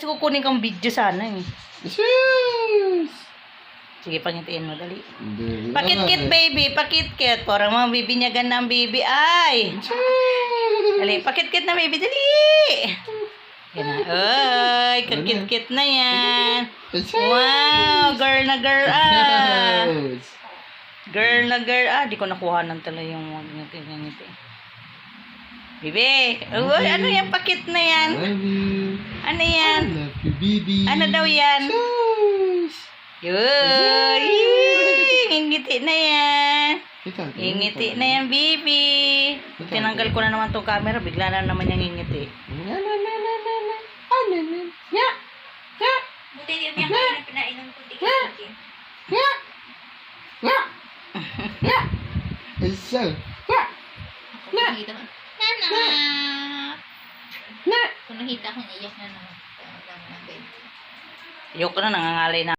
Kasi kukunin kang video sana eh. Sus! Sige, pangitiin mo, dali. Pakit-kit, baby. Pakit-kit. Parang mga bibinyagan na ang baby. Ay! Dali, pakit-kit na, baby. Dali! Yan na. Ay, kakit-kit na yan. Wow! Girl na girl, ah! Girl na girl, ah! Di ko nakuha ng tala yung ngiti-ngiti. Bibi! Uy, ano yan? Pakit na yan. Ano yan? I love you, baby. Ano daw yan? Yun! Ngingiti na yan. Ngingiti na yan, baby. Tinanggal ko na naman tong camera. Bigla na naman yung ngingiti. Buti yun yung pinainom ko. So, Kung nakita ko, iyak na naman. Ayoko na, nangangalay na.